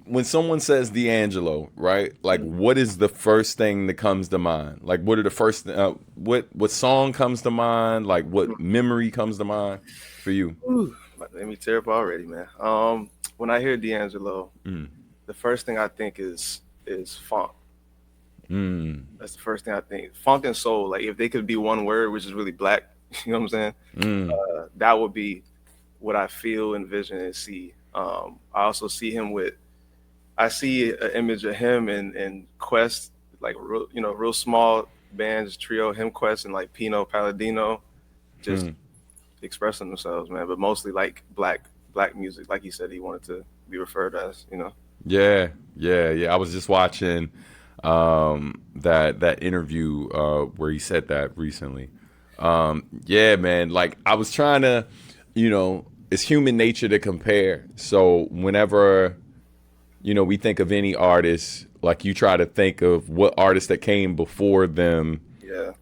when someone says D'Angelo, right? Like, what is the first thing that comes to mind? Like, what are the first what song comes to mind? Like, what memory comes to mind for you? Ooh, made me tear up already, man. When I hear D'Angelo, the first thing I think is funk. Mm. That's the first thing I think. Funk and soul, like if they could be one word, which is really black, you know what I'm saying? Mm. That would be what I feel, envision, and see. I also see him with. I see an image of him and Quest, like real, real small bands, trio, him, Quest, and like Pino Palladino, just Mm. expressing themselves, man. But mostly like black music, like he said he wanted to be referred as. Yeah, yeah. I was just watching that interview where he said that recently. Yeah, man. Like I was trying to, it's human nature to compare. So whenever we think of any artist, like you try to think of what artists that came before them. Yeah,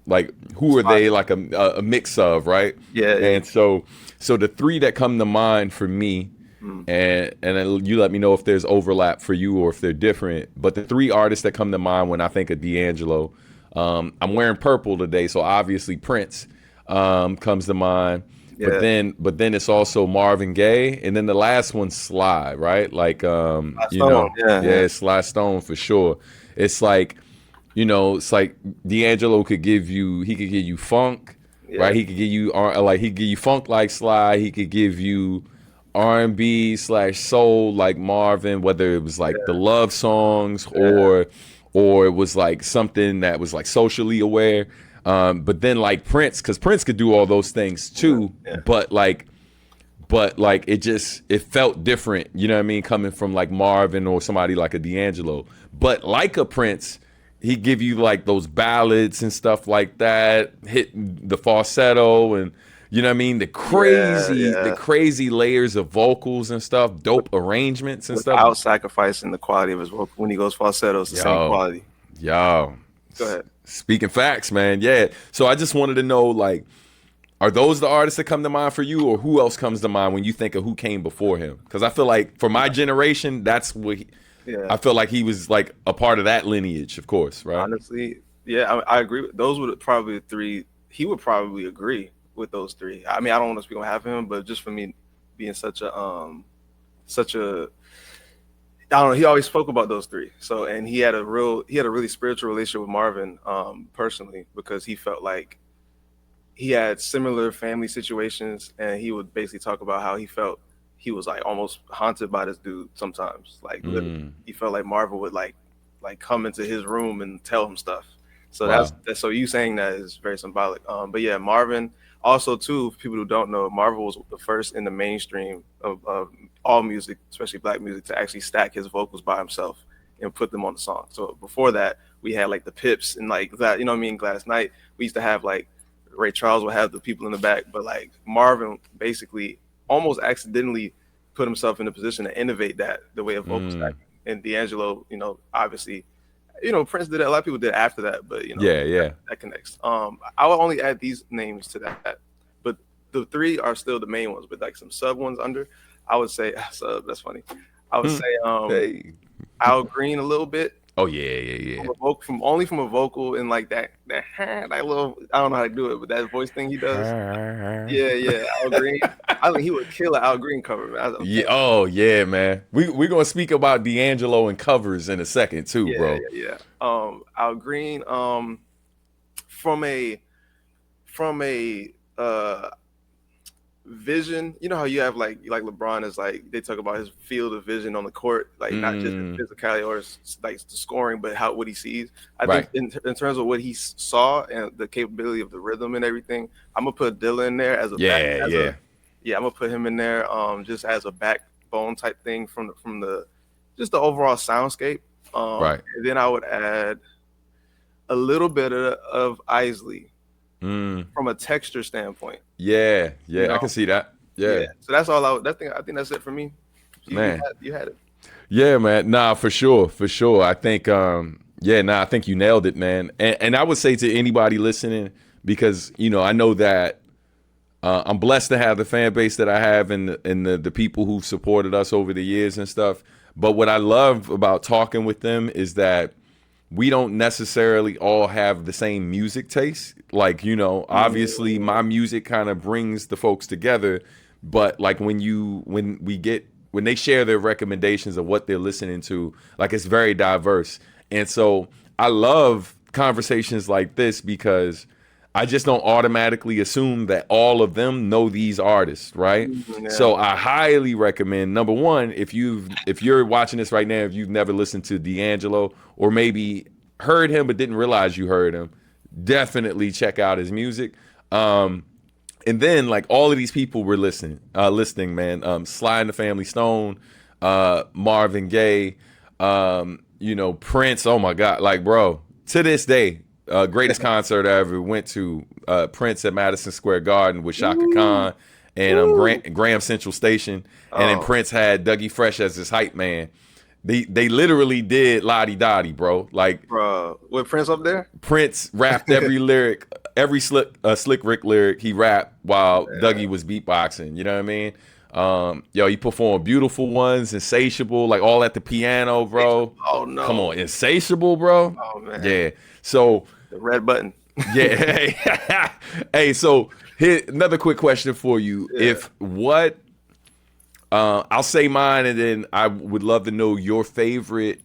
Like who are spot. they? Like a mix of, right? Yeah, yeah. And so the three that come to mind for me, Mm. and then you let me know if there's overlap for you or if they're different. But the three artists that come to mind when I think of D'Angelo, I'm wearing purple today, so obviously Prince comes to mind. But Yeah. then it's also Marvin Gaye, and then the last one's Sly, right? Like Last song. Yeah, yeah, yeah, Sly Stone for sure. It's like it's like D'Angelo he could give you funk, yeah, right? He could give you he could give you funk like Sly. He could give you R&B/soul like Marvin, whether it was like the love songs yeah, or it was like something that was like socially aware. But then like Prince, because Prince could do all those things yeah, too, yeah, but it felt different, you know what I mean, coming from like Marvin or somebody like a D'Angelo. But like a Prince, he give you like those ballads and stuff like that, hit the falsetto and you know what I mean, yeah, the yeah. crazy layers of vocals and stuff, dope arrangements and stuff. Without sacrificing the quality of his vocal, when he goes falsetto, it's the same Yo, quality. yo, Go ahead. speaking facts, man. Yeah. So I just wanted to know, like, are those the artists that come to mind for you, or who else comes to mind when you think of who came before him? Because I feel like for my generation, that's what Yeah, I feel like he was like a part of that lineage, of course, right? honestly, yeah, I agree. Those would probably the three. He would probably agree with those three. I mean, I don't want to speak on half of him, but just for me being such a I don't know. He always spoke about those three. So, and he had a really spiritual relationship with Marvin, personally, because he felt like he had similar family situations, and he would basically talk about how he felt he was like almost haunted by this dude sometimes. Like literally, Mm, he felt like Marvin would like come into his room and tell him stuff. So wow. that's so you saying that is very symbolic. But yeah, Marvin also too. For people who don't know, Marvin was the first in the mainstream of all music, especially black music, to actually stack his vocals by himself and put them on the song. So before that, we had like the Pips and like that. You know what I mean? Gladys Knight. We used to have like Ray Charles would have the people in the back, but like Marvin basically almost accidentally put himself in a position to innovate that the way of vocal Mm, stacking. And D'Angelo, obviously, Prince did that. A lot of people did after that, but yeah, yeah. that connects. I will only add these names to that, but the three are still the main ones, but like some sub ones under. I would say sub. That's funny. I would Hmm. say Hey. Al Green a little bit Oh yeah, yeah, yeah. from a vocal and like that little, I don't know how to do it, but that voice thing he does. Yeah, yeah, Al Green. I think he would kill an Al Green cover, man. I'm Yeah. telling Oh yeah, man. We're gonna speak about D'Angelo and covers in a second too, you. Yeah, bro. yeah, yeah. Al Green, from a from a vision. You know how you have like LeBron is like they talk about his field of vision on the court, like not just his Mm, physicality or like the scoring, but how what he sees. I think right. in terms of what he saw and the capability of the rhythm and everything, I'm gonna put Dilla in there as a back Yeah, as a yeah. yeah, I'm gonna put him in there just as a backbone type thing from the just the overall soundscape. Right. And then I would add a little bit of Isley Mm, from a texture standpoint. yeah, You yeah. I know, can see that. yeah. Yeah, So that's all I think that's it for me. man. You had it. Yeah, man. Nah, for sure, for sure. I think yeah, nah, I think you nailed it, man. And I would say to anybody listening, because I know that I'm blessed to have the fan base that I have, and the people who've supported us over the years and stuff. But what I love about talking with them is that we don't necessarily all have the same music taste. Like, obviously my music kind of brings the folks together, but like when they share their recommendations of what they're listening to, like it's very diverse. And so I love conversations like this because I just don't automatically assume that all of them know these artists, right? Yeah. So I highly recommend, number one, if you're watching this right now, if you've never listened to D'Angelo or maybe heard him but didn't realize you heard him, definitely check out his music. And then like all of these people were listening, man. Sly and the Family Stone, Marvin Gaye, Prince. Oh my God, like bro, to this day, greatest concert I ever went to. Prince at Madison Square Garden with Shaka Khan and Graham Central Station, and then Prince had Dougie Fresh as his hype man. They literally did Lottie Dottie, bro. Like, bro, with Prince up there, Prince rapped every lyric, every Slick Rick lyric he rapped while Dougie was beatboxing. You know what I mean? He performed Beautiful Ones, Insatiable, like all at the piano, bro. Oh no, come on, Insatiable, bro. Oh man, yeah. So the red button. yeah. Hey, so here another quick question for you. Yeah. I'll say mine, and then I would love to know your favorite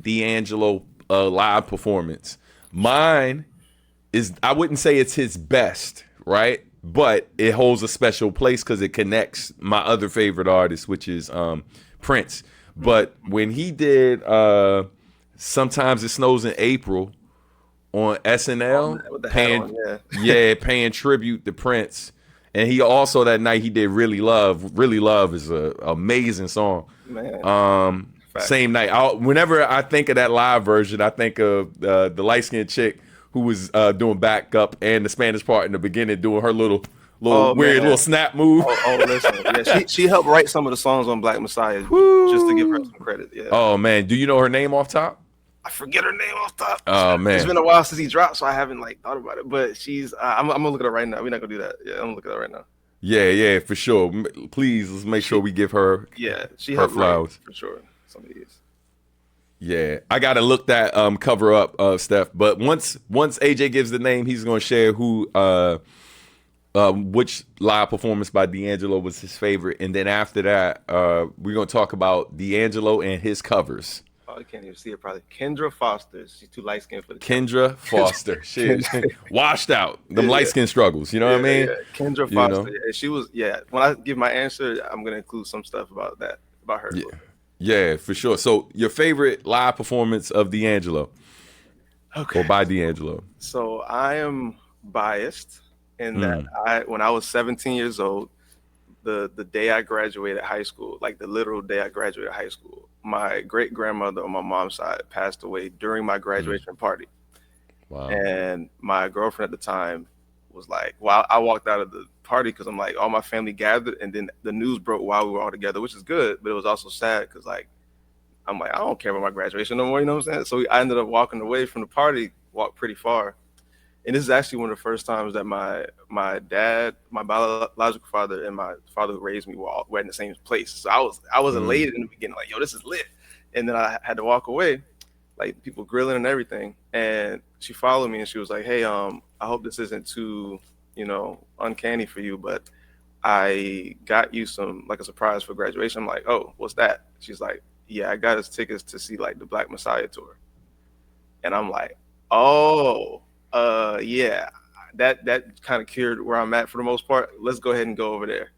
D'Angelo live performance. Mine is, I wouldn't say it's his best, right? But it holds a special place because it connects my other favorite artist, which is Prince. But when he did Sometimes It Snows in April on SNL, paying tribute to Prince. And he also that night he did Really Love. Really Love is a amazing song. Man. Same night. Whenever I think of that live version, I think of the light skinned chick who was doing backup and the Spanish part in the beginning, doing her little weird little snap move. Listen, yeah, she helped write some of the songs on Black Messiah, just to give her some credit. Yeah. Oh man, do you know her name off top? I forget her name off top. Oh man, it's been a while since he dropped, so I haven't thought about it. But she's, I'm gonna look at her right now. We're not gonna do that. Yeah, I'm gonna look at her right now. Yeah, for sure. Please, let's make sure we give her. Yeah, she her flowers for sure. Some of these. Yeah, I gotta look that cover up, Steph. But once AJ gives the name, he's gonna share who which live performance by D'Angelo was his favorite, and then after that, we're gonna talk about D'Angelo and his covers. Oh, you can't even see it probably. Kendra Foster. She's too light skinned for the Kendra Foster. Shit. Washed out. Them light skin struggles. You know what I mean? Yeah. Kendra Foster. Yeah, she was, when I give my answer, I'm gonna include some stuff about her. Yeah, for sure. So your favorite live performance of D'Angelo. Okay. Or by D'Angelo. So I am biased in that when I was 17 years old, the day I graduated high school, like the literal day I graduated high school, my great grandmother on my mom's side passed away during my graduation party. Wow. And my girlfriend at the time was like, well, I walked out of the party because I'm like, all my family gathered, and then the news broke while we were all together, which is good, but it was also sad because I'm like, I don't care about my graduation no more, you know what I'm saying? So I ended up walking away from the party, walked pretty far. And this is actually one of the first times that my dad, my biological father, and my father who raised me were in the same place. So I was elated in the beginning, like, yo, this is lit. And then I had to walk away, like people grilling and everything. And she followed me and she was like, hey, I hope this isn't too, uncanny for you, but I got you a surprise for graduation. I'm like, oh, what's that? She's like, yeah, I got us tickets to see the Black Messiah tour. And I'm like, oh, yeah, that kind of cured where I'm at for the most part. Let's go ahead and go over there.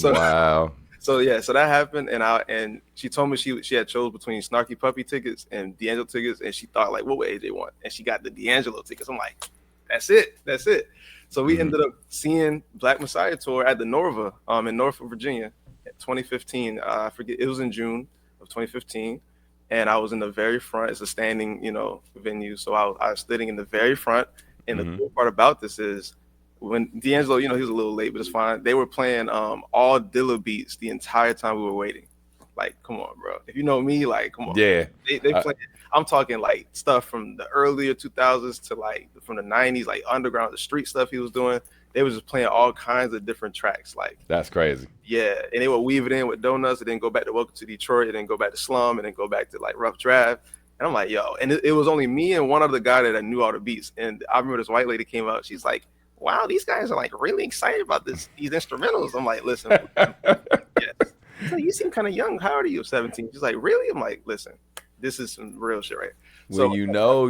Wow. So that happened, and she told me she had chose between Snarky Puppy tickets and D'Angelo tickets, and she thought what would AJ want, and she got the D'Angelo tickets. I'm like, that's it. So we ended up seeing Black Messiah tour at the Norva in Norfolk, Virginia, in 2015. I forget, it was in June of 2015. And I was in the very front. It's a standing, venue. So I was sitting in the very front. And the cool part about this is when D'Angelo, he was a little late, but it's fine. They were playing all Dilla beats the entire time we were waiting. Like, come on, bro. If you know me, come on. Yeah. They play. I'm talking stuff from the earlier 2000s to from the 90s, underground, the street stuff he was doing. they was just playing all kinds of different tracks. Like, That's crazy. yeah, and they would weave it in with Donuts, and then go back to Welcome to Detroit, and then go back to Slum, and then go back to like Rough Draft. And I'm like, yo, and it was only me and one other guy that I knew all the beats. And I remember this white lady came out. She's like, wow, these guys are like really excited about these instrumentals. I'm like, listen, yes. So you seem kind of young. How old are you? 17. She's like, really? I'm like, listen, this is some real shit, right? When you know.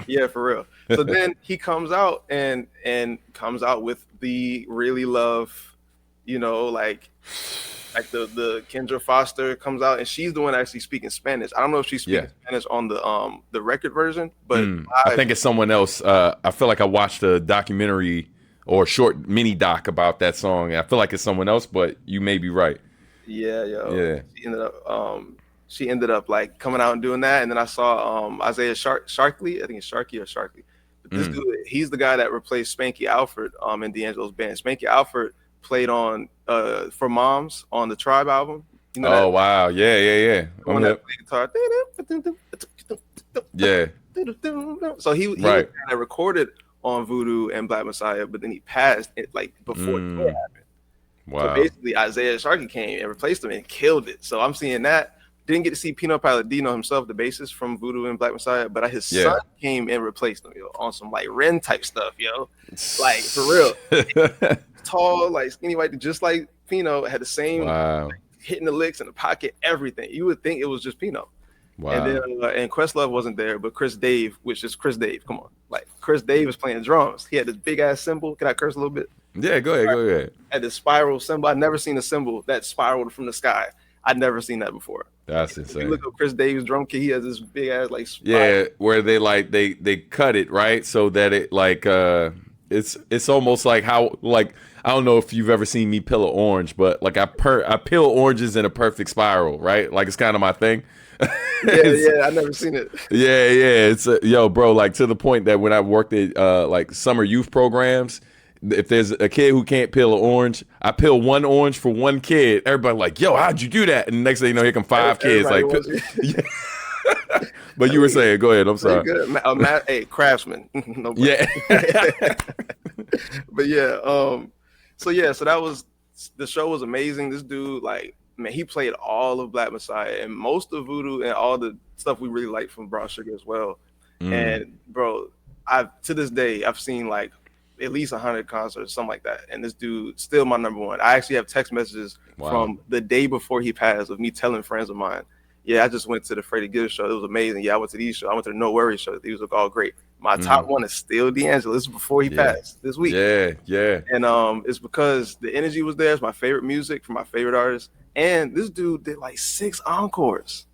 Yeah, for real. So then he comes out and comes out with the Really Love, you know, like the Kendra Foster comes out, and she's the one actually speaking Spanish. I don't know if she's speaking Spanish on the record version, but I think it's someone else. I feel like I watched a documentary or a short mini doc about that song. I feel like it's someone else, but you may be right. Yeah, yo. Yeah. She ended up like coming out and doing that, and then I saw Isaiah Sharkley. I think it's Sharky or Sharkley. But this dude, he's the guy that replaced Spanky Alford in D'Angelo's band. Spanky Alford played on For Moms on the Tribe album. You know that? Wow, yeah. When that guitar. Yeah. So he was the guy that recorded on Voodoo and Black Messiah, but then he passed it like before it happened. Wow. So basically Isaiah Sharkey came and replaced him and killed it. So I'm seeing that. Didn't get to see Pino Palladino himself, the bassist from Voodoo and Black Messiah, but his son came and replaced him, yo, on some like Ren type stuff, yo. Like for real. Tall, like skinny white, just like Pino, had the same like, hitting the licks in the pocket, everything. You would think it was just Pino. Wow. And then and Questlove wasn't there, but Chris Dave, which is Chris Dave. Come on. Like Chris Dave was playing drums. He had this big ass cymbal. Can I curse a little bit? Yeah, go ahead. Had this spiral cymbal. I'd never seen a cymbal that spiraled from the sky. I'd never seen that before. That's insane. You look at Chris Davis' drum kit, he has this big ass like spiral. Where they like they cut it right so that it like it's almost like how like I don't know if you've ever seen me peel an orange, but like I peel oranges in a perfect spiral, right? Like it's kind of my thing. Yeah, I've never seen it. Yeah, it's yo, bro, like to the point that when I worked at like summer youth programs, if there's a kid who can't peel an orange, I peel one orange for one kid. Everybody like, yo, how'd you do that? And the next thing you know, here come 5 kids. Like, but you were saying, go ahead. I'm sorry. Hey, craftsman. No yeah. But yeah, so that was the show was amazing. This dude, like, man, he played all of Black Messiah and most of Voodoo and all the stuff we really like from Brown Sugar as well. And bro, to this day I've seen like at least 100 concerts, something like that. And this dude still my number one. I actually have text messages from the day before he passed of me telling friends of mine, yeah, I just went to the Freddie Gibbs show. It was amazing. Yeah, I went to these shows. I went to the No Worries show. These were all great. My top one is still D'Angelo. This is before he passed this week. Yeah. And it's because the energy was there. It's my favorite music from my favorite artists. And this dude did like 6 encores.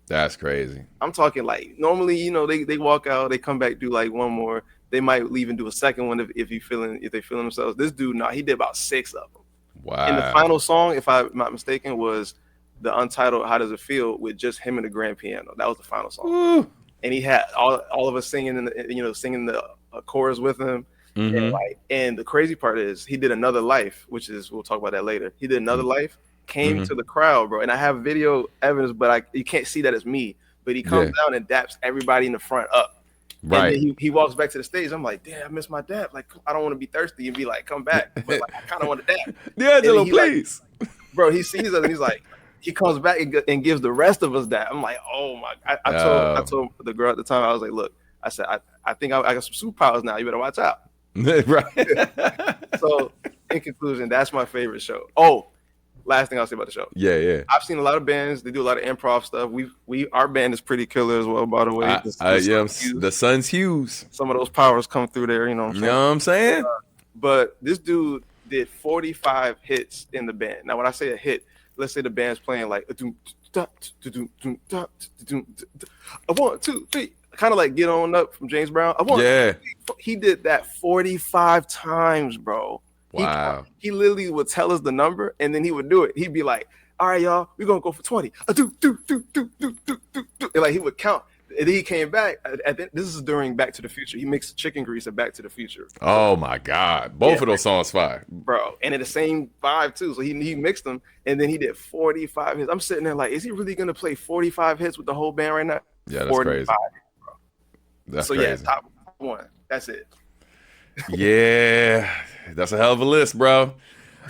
That's crazy. I'm talking like normally, you know, they walk out, they come back, do like one more. They might leave and do a second one if they feeling themselves. This dude, he did about 6 of them. Wow. And the final song, if I'm not mistaken, was the untitled "How Does It Feel" with just him and the grand piano. That was the final song. Woo. And he had all of us singing, singing the chorus with him. And the crazy part is he did Another Life, which is we'll talk about that later. He did Another Life, came to the crowd, bro. And I have video evidence, but you can't see that it's me. But he comes down and daps everybody in the front up. Right. And then he walks back to the stage. I'm like, damn, I miss my dap. Like, I don't want to be thirsty and be like, come back. But like, I kind of want to dap. D'Angelo, please. Like, bro, he sees us and he's like, he comes back and gives the rest of us that. I'm like, oh my! I told the girl at the time, I was like, look, I said, I think I got some superpowers now. You better watch out. Right. So, in conclusion, that's my favorite show. Oh, last thing I'll say about the show. Yeah. I've seen a lot of bands. They do a lot of improv stuff. Our band is pretty killer as well, by the way. The Sun's Hues. Some of those powers come through there. You know what I'm saying? But this dude did 45 hits in the band. Now, when I say a hit, let's say the band's playing like a 1, 2, 3, kind of like Get On Up from James Brown. He did that 45 times, bro. Wow. He literally would tell us the number and then he would do it. He'd be like, all right, y'all, we're gonna go for 20. And like he would count. And then he came back. This is during Back to the Future. He mixed Chicken Grease and Back to the Future. Oh my God. Both of those songs fire. Bro. And in the same vibe too. So he mixed them and then he did 45 hits. I'm sitting there like, is he really gonna play 45 hits with the whole band right now? Yeah, that's crazy. Hits, bro. That's crazy. Yeah, top 1. That's it. Yeah, that's a hell of a list, bro.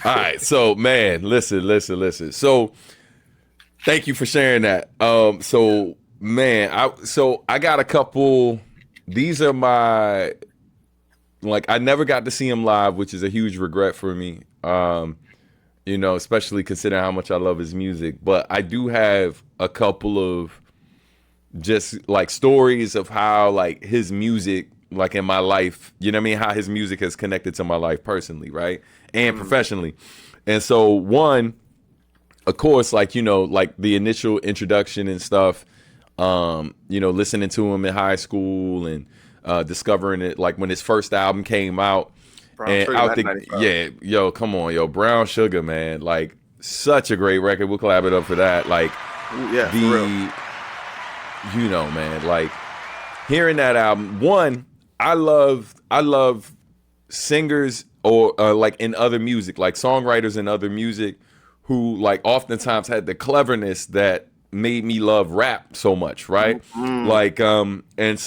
All right, so man, listen. So thank you for sharing that. So man, I got a couple. These are my like I never got to see him live, which is a huge regret for me. Especially considering how much I love his music. But I do have a couple of just like stories of how like his music, like in my life, you know what I mean? How his music has connected to my life personally, right? And Mm, professionally. And so one, of course, like, like the initial introduction and stuff, listening to him in high school and discovering it like when his first album came out Brown and Sugar, out the 1995. yeah, yo, come on, yo, Brown Sugar, man, like such a great record. We'll clap it up for that. Like Ooh, yeah, for real. the man, like hearing that album. One, I love singers or like in other music, like songwriters in other music who like oftentimes had the cleverness that made me love rap so much, right? Mm, Like and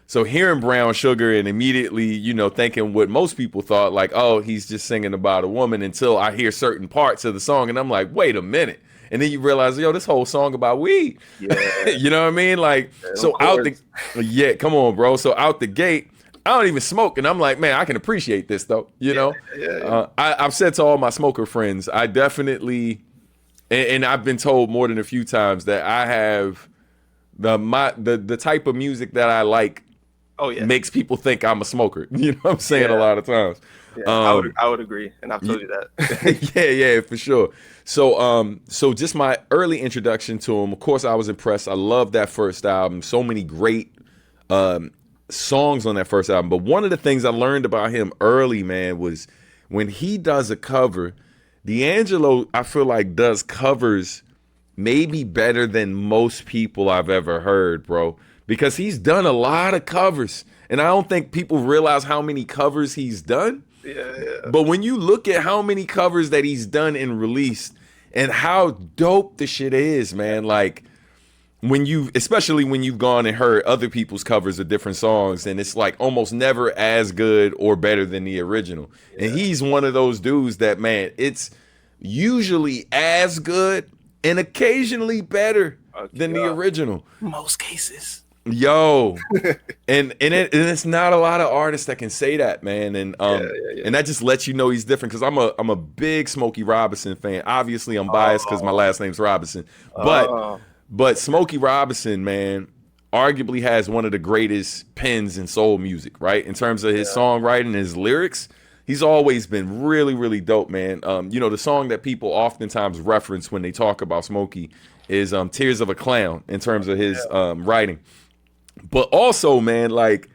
so hearing Brown Sugar and immediately, thinking what most people thought, like, oh, he's just singing about a woman until I hear certain parts of the song and I'm like, wait a minute. And then you realize, yo, this whole song about weed. yeah, You know what I mean? Like, of so out the course. yeah, come on, bro. So out the gate, I don't even smoke, and I'm like, man, I can appreciate this though. Yeah, yeah. I've said to all my smoker friends, I definitely, and I've been told more than a few times that I have the type of music that I like Oh yeah, makes people think I'm a smoker. You know what I'm saying? A yeah, lot of times. yeah. Um, I would agree, and I've told you that. yeah, for sure. So just my early introduction to him, of course, I was impressed. I love that first album. So many great um, songs on that first album. But one of the things I learned about him early, man, was when he does a cover, D'Angelo, I feel like does covers maybe better than most people I've ever heard, bro. Because he's done a lot of covers. And I don't think people realize how many covers he's done. Yeah, yeah. But when you look at how many covers that he's done and released and how dope the shit is, man, like especially when you've gone and heard other people's covers of different songs and it's like almost never as good or better than the original. And Yeah. he's one of those dudes that, man, it's usually as good and occasionally better Okay, than the original. most cases. Yo, and it's not a lot of artists that can say that, man. Yeah, yeah, yeah. And that just lets you know he's different because I'm a big Smokey Robinson fan. Obviously, I'm biased because my Oh, last name's Robinson, but oh, but Smokey Robinson, man, arguably has one of the greatest pens in soul music, right? In terms of his yeah, songwriting and his lyrics, he's always been really, really dope, man. The song that people oftentimes reference when they talk about Smokey is "Tears of a Clown" in terms of his yeah, writing. But also, man, like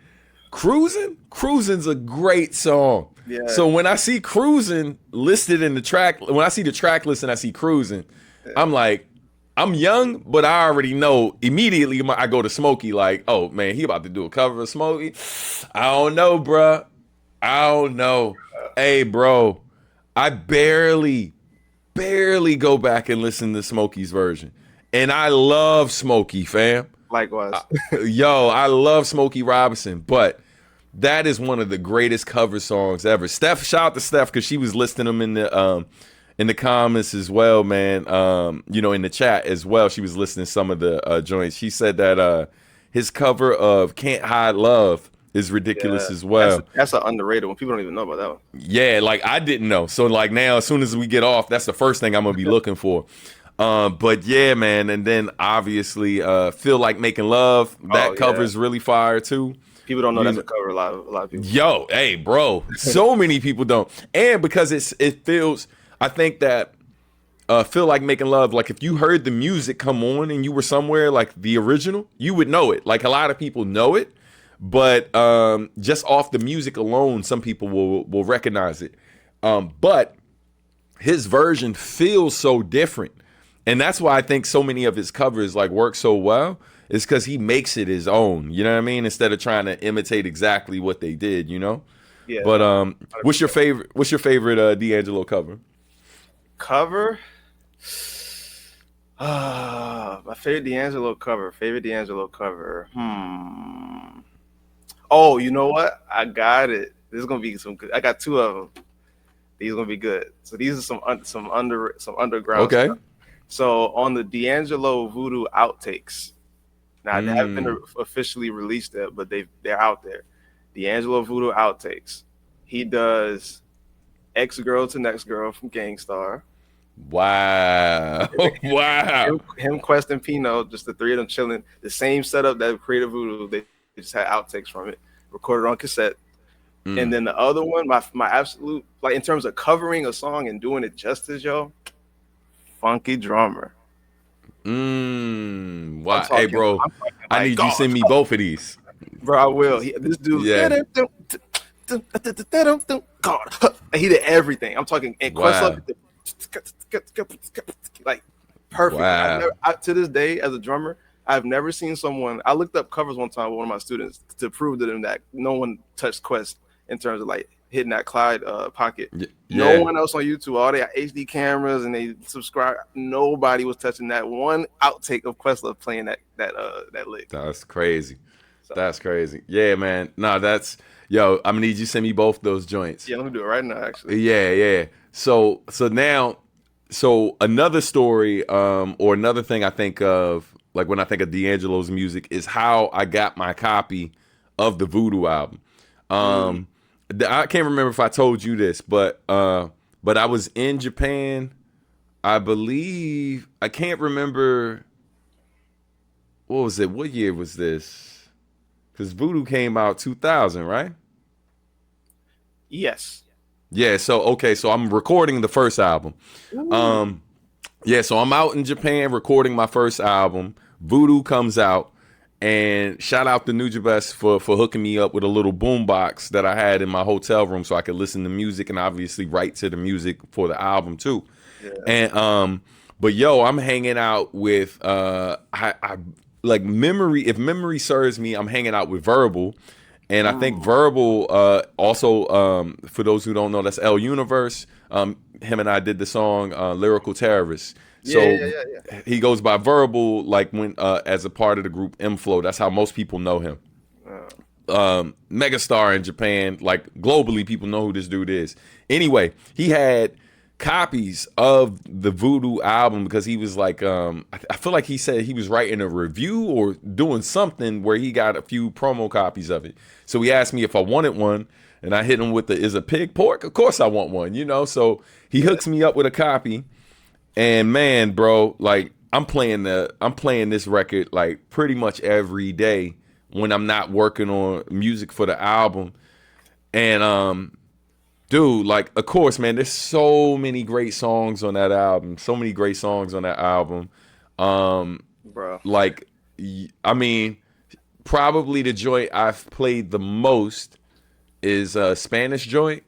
Cruising's a great song. yeah, So when I see Cruising listed in the track, when I see the track list and I see Cruising, I'm like, I'm young, but I already know immediately I go to Smokey, like, oh man, he about to do a cover of Smokey. I don't know, bruh. I don't know. Hey, bro, I barely go back and listen to Smokey's version. And I love Smokey, fam. likewise. Yo, I love Smokey Robinson, but that is one of the greatest cover songs ever. Steph, shout out to Steph because she was listing them in the comments as well, man. In the chat as well. She was listening to some of the joints. She said that his cover of "Can't Hide Love" is Yeah, ridiculous as well. that's an underrated one. People don't even know about that one. Yeah, like I didn't know. So like now, as soon as we get off, that's the first thing I'm gonna be looking for. But yeah, man, and then obviously, "Feel Like Making Love." Oh That yeah, cover's really fire too. people don't know You that's know, a cover. A lot of people. yo, hey, bro, so many people don't, and because it feels. I think that "Feel Like Making Love." Like if you heard the music come on and you were somewhere like the original, you would know it. Like a lot of people know it, but just off the music alone, some people will recognize it. But his version feels so different. And that's why I think so many of his covers like work so well is because he makes it his own. You know what I mean? Instead of trying to imitate exactly what they did, you know? Yeah, But no, what's your favorite D'Angelo cover? cover. My favorite D'Angelo cover. Favorite D'Angelo cover. Oh, you know what? I got it. This is gonna be some good. I got two of them. These are gonna be good. So these are some underground Okay. stuff. So on the D'Angelo Voodoo outtakes. Now they haven't been officially released yet, but they're out there. D'Angelo Voodoo outtakes. He does Ex Girl to Next Girl from Gangstar. Wow. Wow. Him, Quest, and Pino, just the three of them chilling. The same setup that created Voodoo. They just had outtakes from it, recorded on cassette. And then the other one, my absolute, like in terms of covering a song and doing it justice, yo, Funky Drummer. Wow. Hey, bro, I need you to send me both of these. Bro, I will. This dude, Yeah. God, he did everything. I'm talking, and Wow. like perfect. Wow. To this day, as a drummer, I've never seen someone. I looked up covers one time with one of my students to prove to them that no one touched Quest in terms of like hitting that Clyde pocket. Yeah. No one else on YouTube. All they got HD cameras and they subscribe. Nobody was touching that one outtake of Questlove playing that lick. That's crazy. That's crazy. Yeah, man. No, that's yo. I'm gonna need you to send me both those joints. Yeah, let me do it right now. Actually. Yeah. So now, another story, or another thing I think of, like when I think of D'Angelo's music, is how I got my copy of the Voodoo album. I can't remember if I told you this, but I was in Japan. I believe, I can't remember. What was it? What year was this? Because Voodoo came out 2000, right? Yes. Yeah. So I'm recording the first album. Yeah. So I'm out in Japan recording my first album. Voodoo comes out. And shout out to Nujabes for hooking me up with a little boombox that I had in my hotel room so I could listen to music and obviously write to the music for the album too. Yeah. And but yo, I'm hanging out with I like memory. If memory serves me, I'm hanging out with Verbal, and I think Verbal also for those who don't know, that's L Universe. Him and I did the song "Lyrical Terrorist." So he goes by Verbal, like when as a part of the group M-Flow. That's how most people know him. Megastar in Japan, like globally, people know who this dude is. Anyway, he had copies of the Voodoo album because he was like, I feel like he said he was writing a review or doing something where he got a few promo copies of it. So he asked me if I wanted one, and I hit him with the, is a pig pork? Of course I want one, you know? So he hooks me up with a copy. And man, bro, like I'm playing this record like pretty much every day when I'm not working on music for the album. And dude, like of course, man, there's so many great songs on that album. Bro. Like I mean, probably the joint I've played the most is Spanish joint.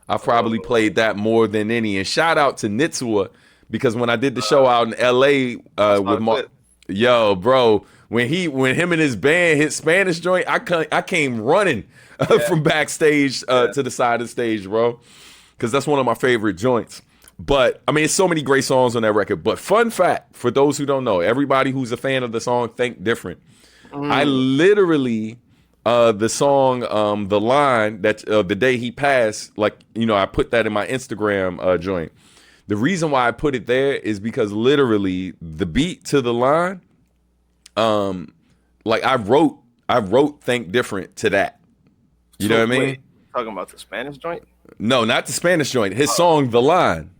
I've probably played that more than any. And shout out to Nitsua. Because when I did the show out in LA with Mark, yo, bro, when him and his band hit Spanish joint, I came running from backstage to the side of the stage, bro, because that's one of my favorite joints. But I mean, it's so many great songs on that record. But fun fact for those who don't know, everybody who's a fan of the song Think Different, I literally the song The Line that the day he passed, like I put that in my Instagram joint. The reason why I put it there is because literally the beat to The Line, like I wrote Think Different to that. You know what I mean? Talking about the Spanish joint? No, not the Spanish joint. His song The Line.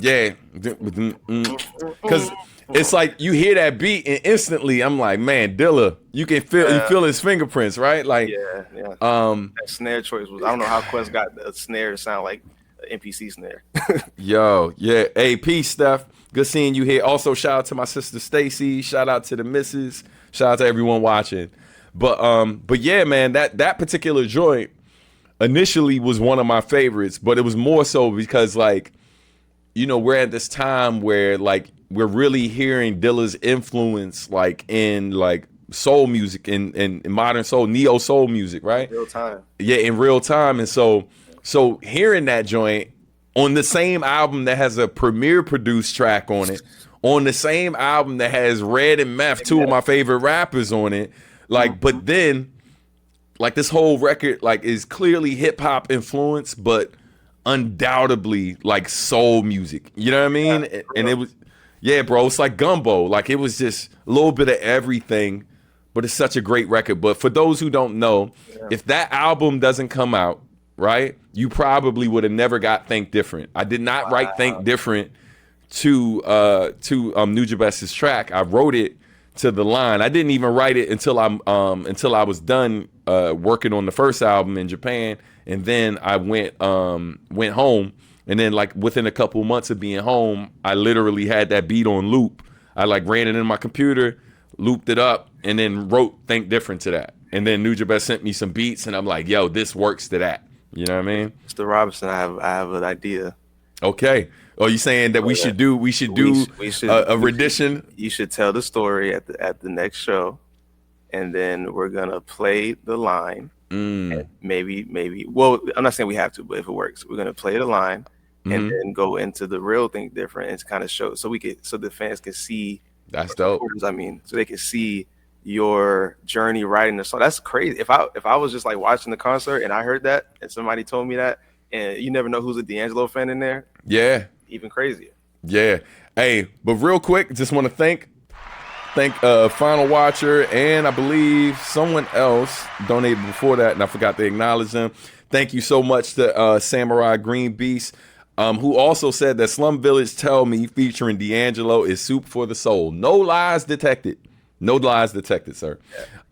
Yeah. Because it's like you hear that beat and instantly I'm like, man, Dilla, you feel his fingerprints, right? Like that snare choice was, I don't know how Quest got the snare to sound like NPC snare. Yo, yeah. Hey, peace, Steph. Good seeing you here. Also, shout out to my sister Stacy. Shout out to the missus. Shout out to everyone watching. But yeah, man, that particular joint initially was one of my favorites, but it was more so because like, we're at this time where like we're really hearing Dilla's influence like in like soul music and modern soul, neo soul music, right? Real time. Yeah, in real time. And so hearing that joint on the same album that has a Premier produced track on it, on the same album that has Red and Meth, two of my favorite rappers on it, like, but then like this whole record like is clearly hip hop influence, but undoubtedly like soul music. You know what I mean? And it was, yeah, bro. It's like gumbo. Like it was just a little bit of everything, but it's such a great record. But for those who don't know, if that album doesn't come out, right, you probably would have never got Think Different. I did not write Think Different to Nujabes' track. I wrote it to the line. I didn't even write it until I was done working on the first album in Japan, and then I went home, and then like within a couple months of being home, I literally had that beat on loop. I like ran it in my computer, looped it up, and then wrote Think Different to that. And then Nujabes sent me some beats, and I'm like, yo, this works to that. You know what I mean? Mr. Robinson, I have an idea. Okay. Oh, you saying that we should do a rendition? You should tell the story at the next show, and then we're gonna play the line. And maybe. Well, I'm not saying we have to, but if it works, we're gonna play the line, and then go into the real Think Different and kind of show so the fans can see. That's dope. I mean, so they can see your journey writing the song. That's crazy. If I was just like watching the concert and I heard that and somebody told me that, and you never know who's a D'Angelo fan in there. Yeah. Even crazier. Yeah. Hey, but real quick, just want to thank Final Watcher, and I believe someone else donated before that, and I forgot to acknowledge them. Thank you so much to Samurai Green Beast, who also said that Slum Village Tell Me featuring D'Angelo is soup for the soul. No lies detected. No lies detected, sir.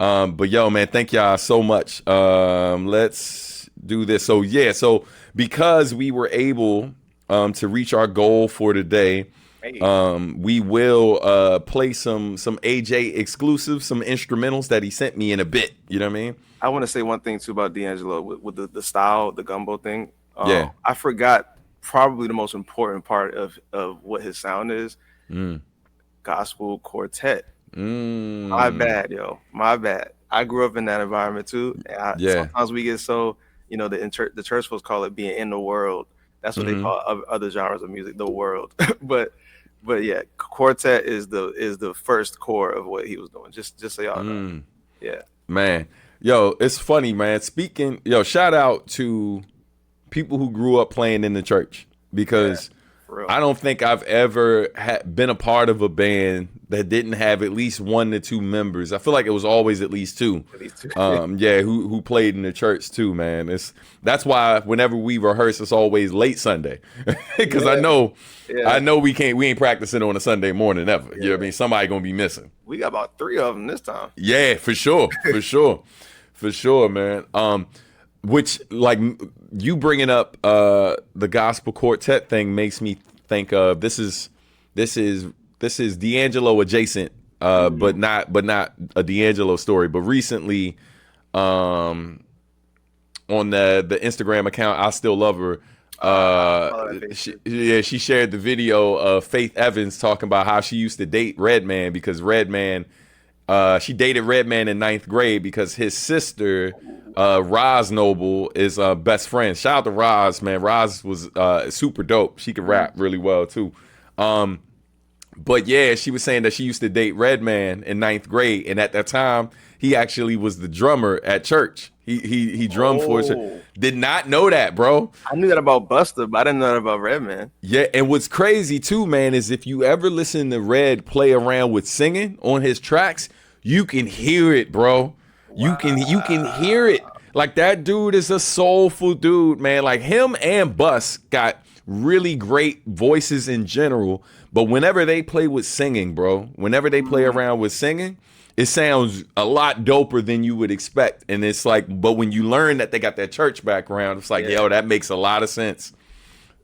Yeah. But yo, man, thank y'all so much. Let's do this. So because we were able to reach our goal for today, we will play some AJ exclusives, some instrumentals that he sent me in a bit. You know what I mean? I want to say one thing too about D'Angelo with the style, the gumbo thing. Yeah, I forgot probably the most important part of what his sound is. Gospel quartet. My bad, yo. My bad. I grew up in that environment too. Sometimes we get so, the church folks call it being in the world. That's what they call other genres of music, the world. but yeah, quartet is the first core of what he was doing. Just so y'all know. Yeah. Man. Yo, it's funny, man. Shout out to people who grew up playing in the church, because I don't think I've ever been a part of a band that didn't have at least 1 to 2 members. I feel like it was always at least two. Who played in the church too, man. That's why whenever we rehearse, it's always late Sunday, because I know we ain't practicing on a Sunday morning ever. You know what I mean? Somebody gonna be missing. We got about 3 of them this time. Yeah, for sure, for sure, man. Which, like, you bringing up the gospel quartet thing makes me think of this is D'Angelo adjacent, but not a D'Angelo story. But recently, on the Instagram account, I Still Love Her. She shared the video of Faith Evans talking about how she used to date Redman, because Redman. She dated Redman in 9th grade because his sister, Roz Noble, is best friend. Shout out to Roz, man. Roz was super dope. She could rap really well too. But yeah, she was saying that she used to date Redman in 9th grade, and at that time, he actually was the drummer at church. He drummed for us. Did not know that, bro. I knew that about Busta, but I didn't know that about Redman. Yeah, and what's crazy too, man, is if you ever listen to Red play around with singing on his tracks, you can hear it, bro. You can hear it. Like, that dude is a soulful dude, man. Like, him and Bus got really great voices in general, but whenever they play with singing, bro, whenever they play around with singing, it sounds a lot doper than you would expect. And it's like, but when you learn that they got that church background, it's like, yo, that makes a lot of sense.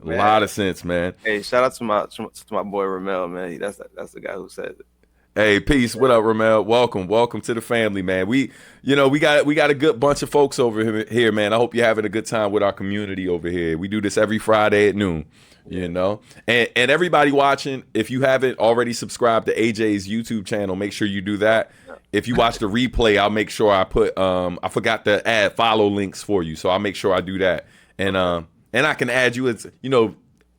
A lot of sense, man. Hey, shout out to my boy Ramel, man. That's the guy who said it. Hey, peace. What up, Ramel? Welcome to the family, man. We got a good bunch of folks over here, man. I hope you're having a good time with our community over here. We do this every Friday at noon, and everybody watching, if you haven't already subscribed to AJ's YouTube channel, make sure you do that. If you watch the replay, I'll make sure I put I forgot to add follow links for you, so I'll make sure I do that. And I can add you as,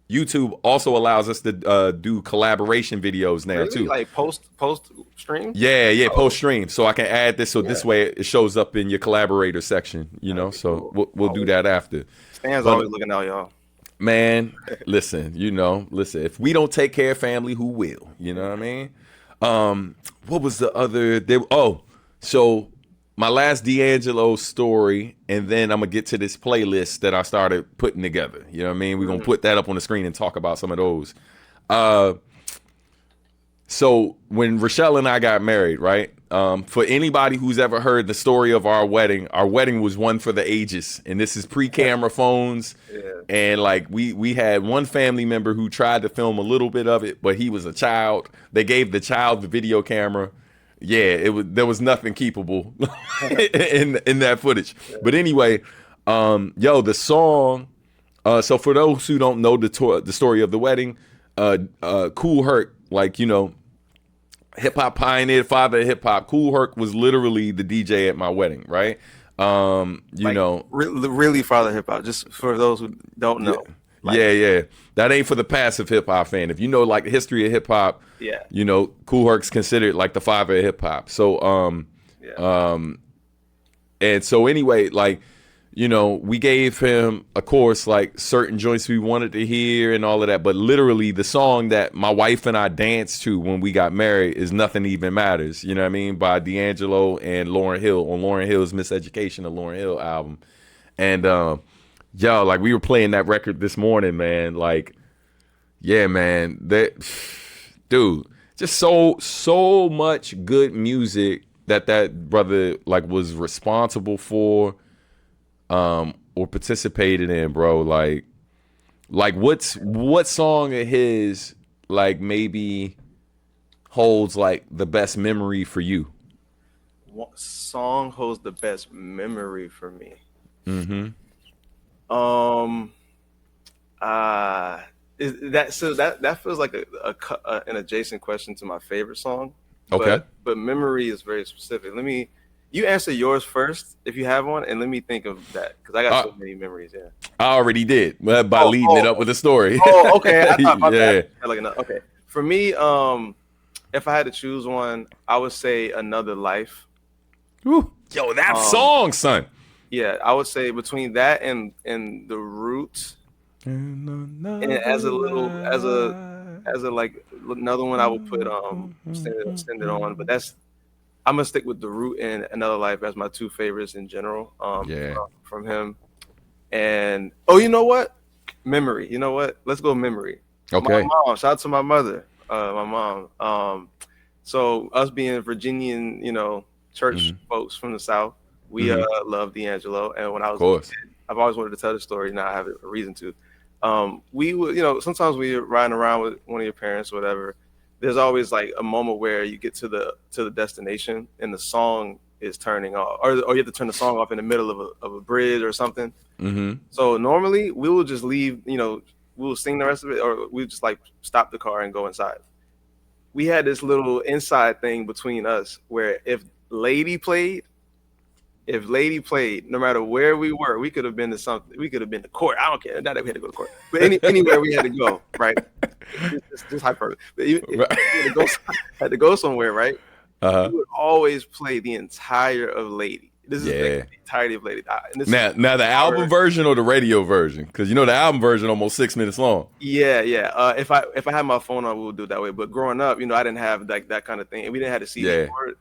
YouTube also allows us to do collaboration videos now Really? too. Like post stream? Yeah, Oh, post stream. So I can add this so yeah. this way it shows up in your collaborator section, That'd be So cool. we'll do Always, that after. fans But always looking out, y'all. man, listen, listen, if we don't take care of family, who will? You know what I mean? What was the other so my last D'Angelo story, and then I'm gonna get to this playlist that I started putting together. You know what I mean? We're gonna put that up on the screen and talk about some of those. So when Rochelle and I got married, right? For anybody who's ever heard the story of our wedding was one for the ages, and this is pre-camera phones, Yeah. and like we had one family member who tried to film a little bit of it, but he was a child. They gave the child the video camera. Yeah, there was nothing keepable in that footage. But anyway, the song. So for those who don't know the story of the wedding, Kool Herc, like hip hop pioneer, father of hip hop. Kool Herc was literally the DJ at my wedding, right? Like, really father hip hop. Just for those who don't know. Like, yeah. That ain't for the passive hip hop fan. If you know like the history of hip hop, yeah, Kool Herc's considered like the father of hip hop. So and so anyway, like we gave him, of course, like certain joints we wanted to hear and all of that. But literally, the song that my wife and I danced to when we got married is "Nothing Even Matters." You know what I mean? By D'Angelo and Lauryn Hill on Lauryn Hill's "Miseducation" of Lauryn Hill album. And like we were playing that record this morning, man. Like, yeah, man, dude, just so much good music that brother like was responsible for. Or participated in, bro. Like what song of his like maybe holds like the best memory for you? what song holds the best memory for me? Mm-hmm. Is that so? That feels like an adjacent question to my favorite song. Okay. But memory is very specific. You answer yours first if you have one, and let me think of that because I got so many memories. Yeah, I already did by leading it up with a story. Oh, okay. I thought my yeah. bad. Okay. For me, if I had to choose one, I would say "Another Life." Woo. Yo, that song, son. Yeah, I would say between that and "The Roots," and as a like another one, I would put "Extended On." But I'm gonna stick with "The Root" and "Another Life" as my two favorites in general. From him. And you know what? Memory. You know what? Let's go Memory. Okay. My mom. Shout out to my mother. My mom. So us being Virginian, church folks from the South, we love D'Angelo. And when I was a kid, I've always wanted to tell the story. Now I have a reason to. We would, sometimes we were riding around with one of your parents or whatever. There's always like a moment where you get to the destination and the song is turning off, or you have to turn the song off in the middle of a bridge or something. Mm-hmm. So normally we will just leave, we'll sing the rest of it, or we just like stop the car and go inside. We had this little inside thing between us where if Lady played, no matter where we were, we could have been to something. We could have been to court. I don't care. Not that we had to go to court, but anywhere we had to go, right? Just hyperbole. But had to go somewhere, right? We would always play the entire of Lady. This is the entirety of Lady. Now the album version or the radio version? Because the album version almost 6 minutes long. Yeah. If I had my phone on, we would do it that way. But growing up, I didn't have like that kind of thing, and we didn't have the CD for it.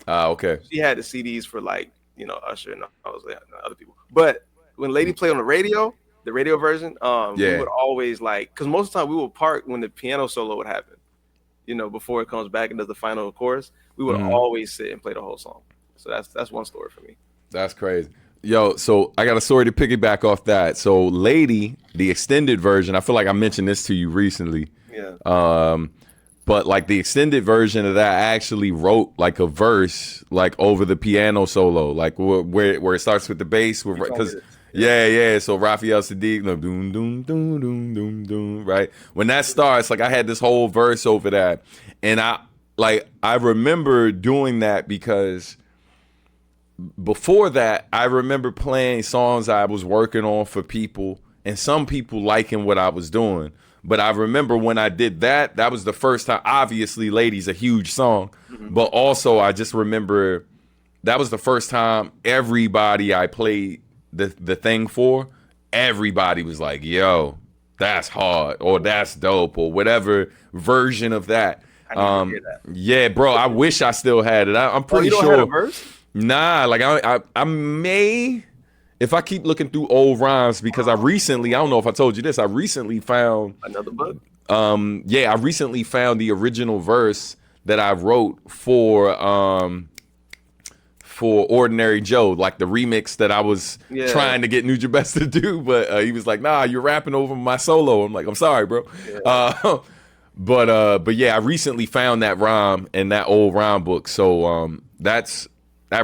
Okay. She had the CDs for like Usher and other people. But when Lady played on the radio version, we would always because most of the time we would park when the piano solo would happen. Before it comes back and does the final chorus, we would always sit and play the whole song. So that's one story for me. That's crazy. Yo, so I got a story to piggyback off that. So Lady, the extended version, I feel like I mentioned this to you recently. Yeah. But like the extended version of that, I actually wrote like a verse like over the piano solo, like where it starts with the bass, because so Raphael Sadiq, doom doom doom doom doom doom, right? When that starts, like I had this whole verse over that, and I remember doing that because before that, I remember playing songs I was working on for people, and some people liking what I was doing. But I remember when I did that, that was the first time. Obviously, Ladies, a huge song, but also I just remember that was the first time everybody I played the thing for, everybody was like, "Yo, that's hard," or "That's dope," or whatever version of that. I need to hear that. Yeah, bro, I wish I still had it. I'm Oh, pretty you don't sure. have a verse? Nah, like I may, if I keep looking through old rhymes, because I don't know if I told you this, I recently found Another book? yeah, I recently found the original verse that I wrote for Ordinary Joe, like the remix that I was trying to get Nujabes to do, but he was like, "Nah, you're rapping over my solo." I'm like, "I'm sorry, bro." Yeah. But yeah, I recently found that rhyme in that old rhyme book. So that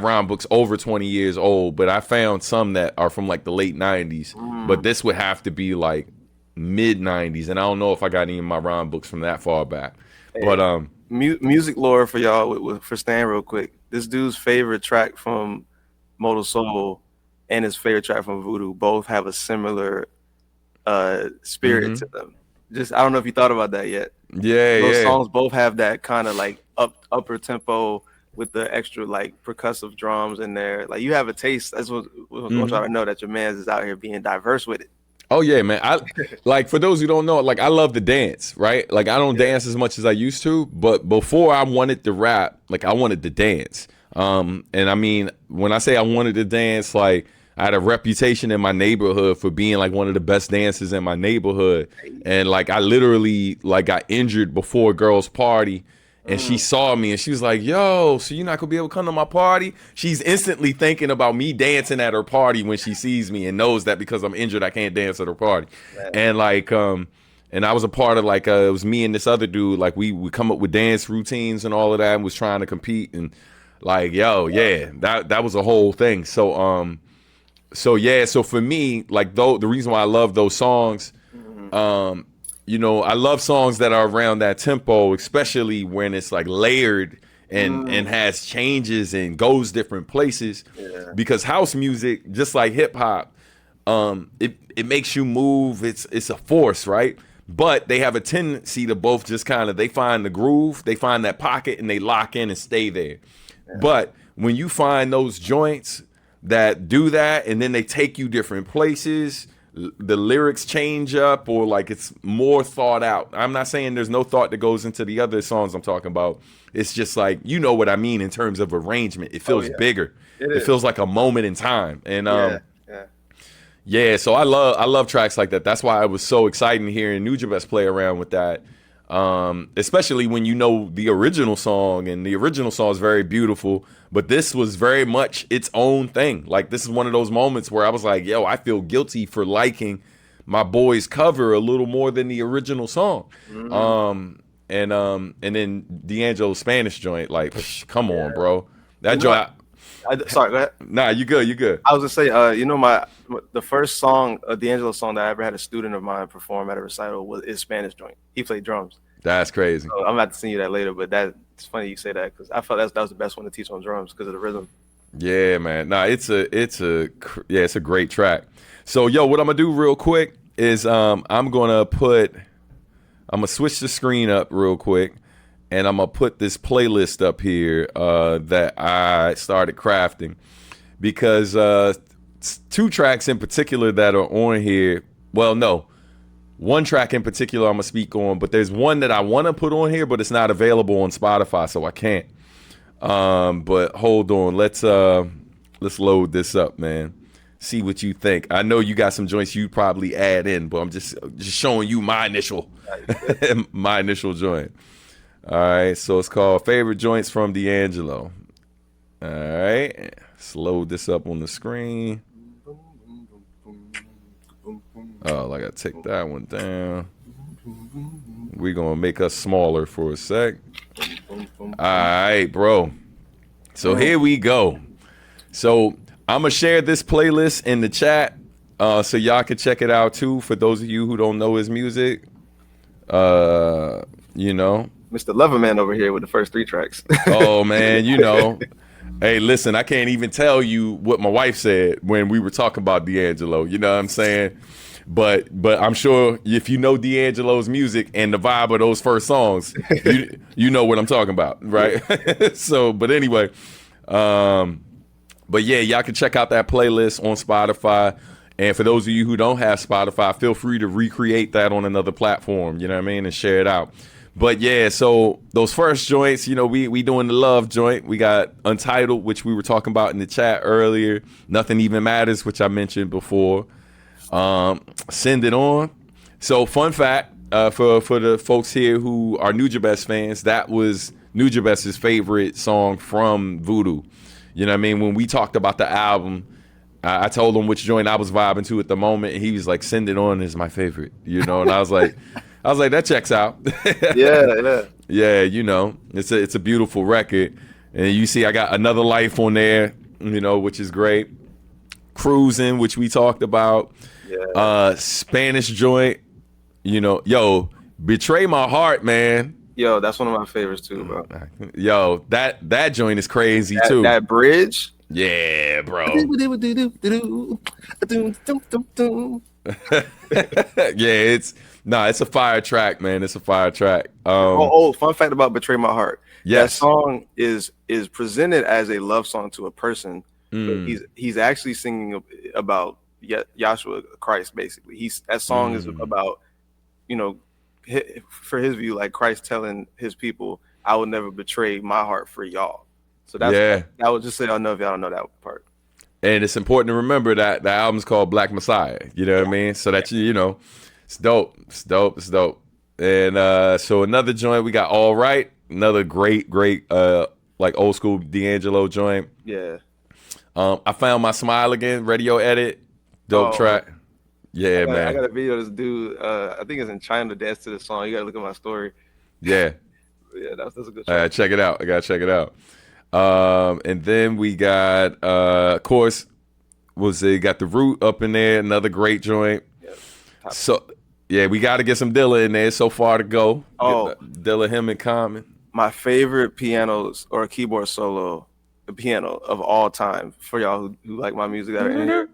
rhyme book's over 20 years old, but I found some that are from like the late 90s. But this would have to be like mid 90s, and I don't know if I got any of my rhyme books from that far back. Hey, But music lore for y'all for Stan real quick. This dude's favorite track from Modal Soul and his favorite track from Voodoo both have a similar spirit to them. Just I don't know if you thought about that yet. Those songs both have that kind of like upper tempo with the extra like percussive drums in there. Like you have a taste. That's what I'm trying to know, that your man's is out here being diverse with it. Oh yeah, man. I like, for those who don't know, like I love to dance, right? Like I don't dance as much as I used to, but before I wanted to rap, like I wanted to dance. And I mean, when I say I wanted to dance, like I had a reputation in my neighborhood for being like one of the best dancers in my neighborhood. And like I literally like got injured before a girl's party. And she saw me and she was like, "Yo, so you're not gonna be able to come to my party?" She's instantly thinking about me dancing at her party when she sees me, and knows that because I'm injured, I can't dance at her party. And like, and I was a part of like, it was me and this other dude. Like we come up with dance routines and all of that, and was trying to compete. And like, yo, yeah, that was a whole thing. So yeah, so for me, like though the reason why I love those songs, you know, I love songs that are around that tempo, especially when it's like layered and has changes and goes different places. Yeah. Because house music, just like hip hop, it makes you move. It's a force, right? But they have a tendency to both just kind of, they find the groove, they find that pocket, and they lock in and stay there. Yeah. But when you find those joints that do that, and then they take you different places, the lyrics change up, or like it's more thought out. I'm not saying there's no thought that goes into the other songs I'm talking about. It's just like, you know what I mean in terms of arrangement. It feels bigger. It feels like a moment in time. And yeah, so I love tracks like that. That's why it was so exciting hearing Nujabes play around with that. Especially when you know the original song, and the original song is very beautiful, but this was very much its own thing. Like this is one of those moments where I was like, yo, I feel guilty for liking my boy's cover a little more than the original song. And then D'Angelo's Spanish joint, like, come on, bro. That joint. Sorry, go ahead. Nah, you good. I was gonna say, you know, the first song, D'Angelo song that I ever had a student of mine perform at a recital is Spanish joint. He played drums. That's crazy. So I'm about to send you that later, but it's funny you say that, because I felt that was the best one to teach on drums because of the rhythm. Yeah, man. Nah, it's a great track. So, yo, what I'm gonna do real quick is I'm gonna switch the screen up real quick, and I'm gonna put this playlist up here that I started crafting, because two tracks in particular that are on here. Well, no. One track in particular I'm gonna speak on, but there's one that I want to put on here, but it's not available on Spotify, so I can't. But hold on, let's load this up, man. See what you think. I know you got some joints you probably add in, but I'm just showing you my initial joint. All right, so it's called Favorite Joints from D'Angelo. All right, let's load this up on the screen. Oh, I gotta take that one down. We're gonna make us smaller for a sec. All right, bro. So here we go. So I'm gonna share this playlist in the chat, so y'all can check it out too. For those of you who don't know his music, you know, Mr. Loverman over here with the first 3 tracks. Oh man, you know. Hey, listen, I can't even tell you what my wife said when we were talking about D'Angelo. You know what I'm saying? but I'm sure if you know D'Angelo's music and the vibe of those first songs, you know what I'm talking about, right? So, but anyway, but yeah, y'all can check out that playlist on Spotify. And for those of you who don't have Spotify, feel free to recreate that on another platform, you know what I mean, and share it out. But yeah, so those first joints, you know, we doing the love joint. We got Untitled, which we were talking about in the chat earlier. Nothing Even Matters, which I mentioned before. Send It On. So fun fact for the folks here who are Nujabes fans, that was Nujabes' favorite song from Voodoo. You know what I mean? When we talked about the album, I told him which joint I was vibing to at the moment, and he was like, "Send It On is my favorite," you know. And I was like, that checks out. Yeah. Yeah, you know, it's a beautiful record, and you see I got Another Life on there, you know, which is great. Cruising, which we talked about. Yeah. Spanish joint, you know, yo, Betray My Heart, man. Yo, that's one of my favorites too, bro. Yo, that joint is crazy too. That bridge. Yeah, bro. Yeah, it's a fire track, man. It's a fire track. Fun fact about Betray My Heart. Yes. That song is presented as a love song to a person. But he's actually singing about Yahshua Christ, basically. That song is about, you know, for his view, like Christ telling his people, I will never betray my heart for y'all. So that's I would just say, I don't know if y'all don't know that part. And it's important to remember that the album's called Black Messiah. You know what I mean? So that you know, it's dope. It's dope. And so another joint, we got All Right, another great like old school D'Angelo joint. Yeah. I Found My Smile Again, radio edit, dope track. Yeah, man. I got a video of this dude. I think it's in China, dance to the song. You gotta look at my story. Yeah. Yeah, that's a good track. Check it out. I gotta check it out. And then we got, of course, got The Root up in there, another great joint. Yeah. So yeah, we got to get some Dilla in there. So far to go. Dilla, him, and Common. My favorite pianos or keyboard solo, the piano of all time. For y'all who like my music that are in here,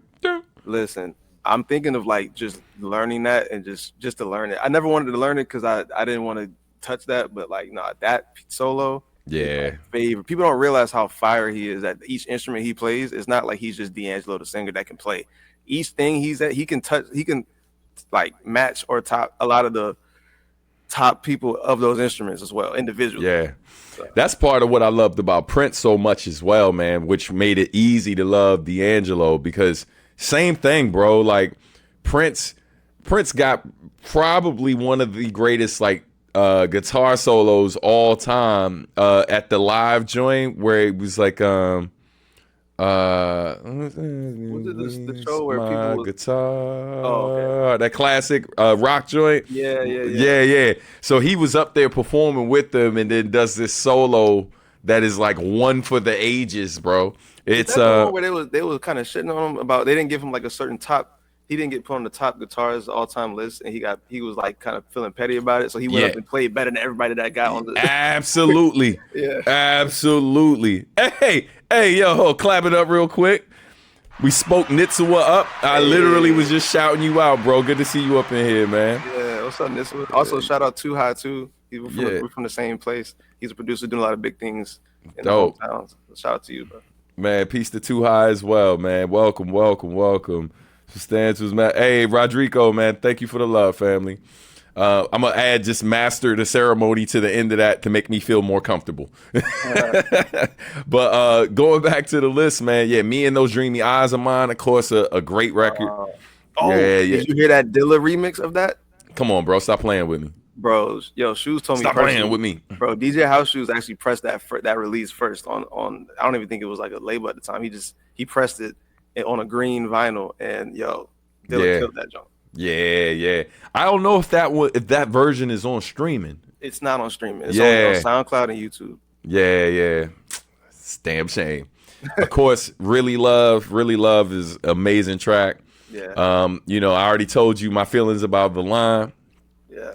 listen. I'm thinking of like just learning that and just to learn it. I never wanted to learn it because I didn't want to touch that, but like that solo. Yeah. Favorite. People don't realize how fire he is at each instrument he plays. It's not like he's just D'Angelo, the singer that can play. Each thing he's at, he can like match or top a lot of the top people of those instruments as well, individually. Yeah. So. That's part of what I loved about Prince so much as well, man, which made it easy to love D'Angelo because same thing, bro. Like Prince got probably one of the greatest like guitar solos all time at the live joint where it was like was it the show where people guitar that classic rock joint. Yeah. So he was up there performing with them and then does this solo that is like one for the ages, bro. It's where they was kind of shitting on him about they didn't give him like a certain top. He didn't get put on the top guitars all time list, and he was like kind of feeling petty about it. So he went up and played better than everybody that got on the. Absolutely, yeah, absolutely. Hey, yo, clap it up real quick. We spoke Nitsuwa up. I literally was just shouting you out, bro. Good to see you up in here, man. Yeah, what's up, Nitsuwa? Also, shout out Too High too. We're from the same place. He's a producer doing a lot of big things in the hometowns. Shout out to you, bro. Man, peace to Too High as well, man. Welcome. Stances, man. Hey, Rodrigo, man. Thank you for the love, family. I'm gonna add just master the ceremony to the end of that to make me feel more comfortable. But going back to the list, man. Yeah, Me and Those Dreamy Eyes of Mine, of course, a great record. Did you hear that Dilla remix of that? Come on, bro. Stop playing with me. Bro, yo, Shoes told me. Stop playing with me, bro. DJ House Shoes actually pressed that release first on. I don't even think it was like a label at the time. He pressed it on a green vinyl, and yo, Dilla killed that joint. Yeah. I don't know if that version is on streaming. It's not on streaming. It's only on SoundCloud and YouTube. Yeah. It's a damn shame. Of course, Really Love is an amazing track. Yeah. You know, I already told you my feelings about the line. Yeah.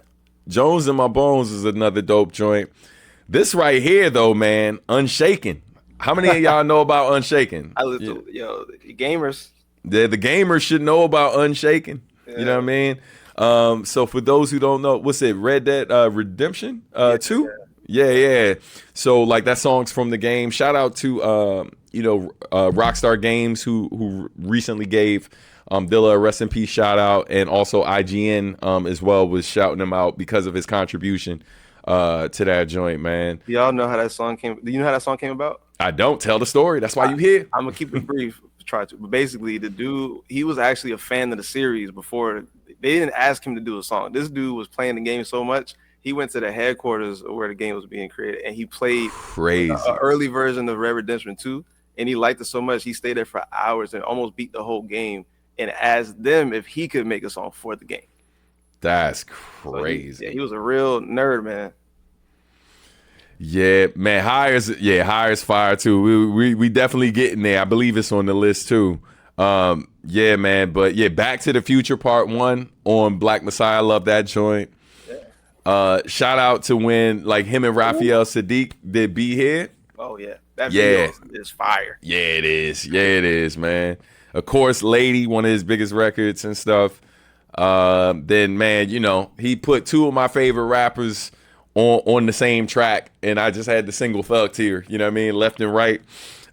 Jones in My Bones is another dope joint. This right here, though, man, Unshaken. How many of y'all know about Unshaken? The gamers. The gamers should know about Unshaken. You know what I mean? So for those who don't know, what's it? Red Dead Redemption 2? Yeah. So like that song's from the game. Shout out to Rockstar Games who recently gave Dilla a rest in peace shout out, and also IGN as well was shouting him out because of his contribution to that joint, man. Y'all know how that song came. Do you know how that song came about? I don't tell the story. That's why you here. I'm gonna keep it brief. Try to, but basically, the dude, he was actually a fan of the series before. They didn't ask him to do a song. This dude was playing the game so much, he went to the headquarters where the game was being created, and he played Crazy an early version of Red Redemption 2, and he liked it so much he stayed there for hours and almost beat the whole game, and asked them if he could make a song for the game. That's crazy. So he was a real nerd, man. Yeah, man, Hires fire too. We definitely getting there. I believe it's on the list too. Yeah, man. But yeah, Back to the Future Part 1 on Black Messiah. Love that joint. Shout out to when like him and Raphael Sadiq did Be Here. Oh yeah. That video is fire. Yeah, it is, man. Of course, Lady, one of his biggest records and stuff. Then man, he put two of my favorite rappers on the same track, and I just had the single Thug Tier, you know what I mean, left and right.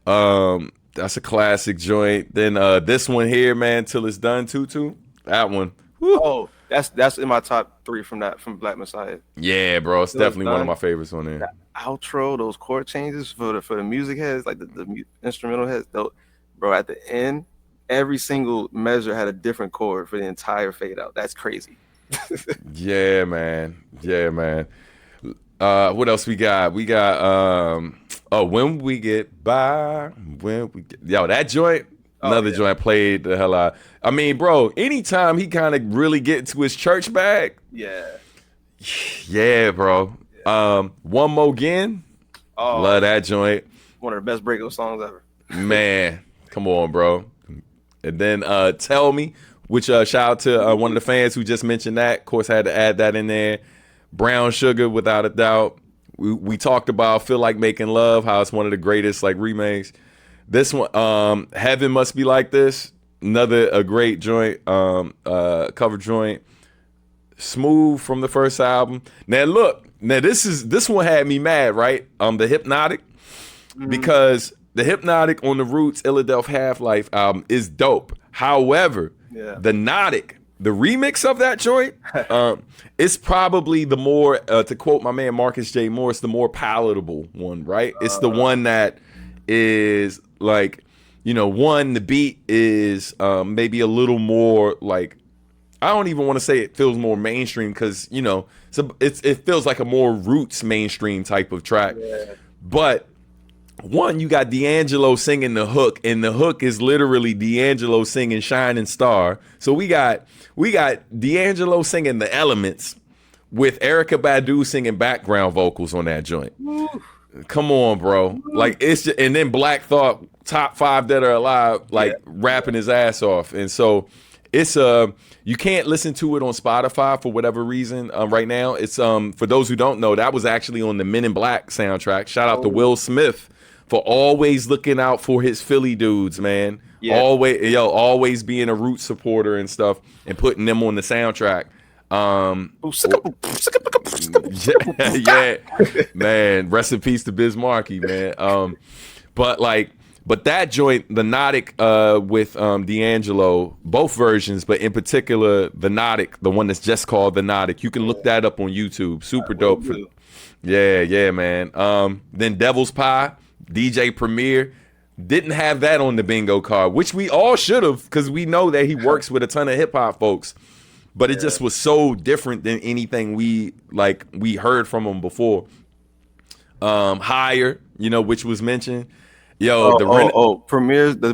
That's a classic joint. Then this one here, man, Till It's Done, Tutu. That one. Woo. Oh, that's in my top 3 from Black Messiah. Yeah, bro, it's definitely one of my favorites on there. The outro, those chord changes for the music heads, like the instrumental heads, though, bro. At the end, every single measure had a different chord for the entire fade out. That's crazy. Yeah, man. What else we got? We got When We Get By, that joint, another joint played the hell out. I mean, bro, anytime he kind of really get into his church bag, bro. One More Again, love that joint. One of the best breakup songs ever. Man, come on, bro. And then Tell Me, which shout out to one of the fans who just mentioned that. Of course, had to add that in there. Brown Sugar, without a doubt. We talked about Feel Like Making Love, how it's one of the greatest like remakes. This one, Heaven Must Be Like This, a great joint, cover joint. Smooth from the first album. Now this one had me mad, right? The Hypnotic, because the Hypnotic on the Roots Illadelph Half-Life album is dope. However, the Notic, the remix of that joint, it's probably the more, to quote my man Marcus J. Morris, the more palatable one, right? It's the one that is like, the beat is maybe a little more like, I don't even want to say it feels more mainstream because, it feels like a more Roots mainstream type of track. Yeah. But one, you got D'Angelo singing the hook, and the hook is literally D'Angelo singing Shining Star. So we got D'Angelo singing The Elements with Erykah Badu singing background vocals on that joint. Woo. Come on, bro. Woo. Like it's just, and then Black Thought, top 5 Dead or Alive, rapping his ass off. And so it's you can't listen to it on Spotify for whatever reason right now. It's for those who don't know, that was actually on the Men in Black soundtrack. Shout out to Will Smith for always looking out for his Philly dudes, man. Yeah. Always being a Roots supporter and stuff, and putting them on the soundtrack. Man. Rest in peace to Biz Markie, man. But that joint, the Notic with D'Angelo, both versions, but in particular the Notic, the one that's just called the Notic. You can look that up on YouTube. Super dope. Yeah, man. Then Devil's Pie, DJ Premier, didn't have that on the bingo card, which we all should have, because we know that he works with a ton of hip hop folks. But it just was so different than anything we heard from him before. Higher, which was mentioned. The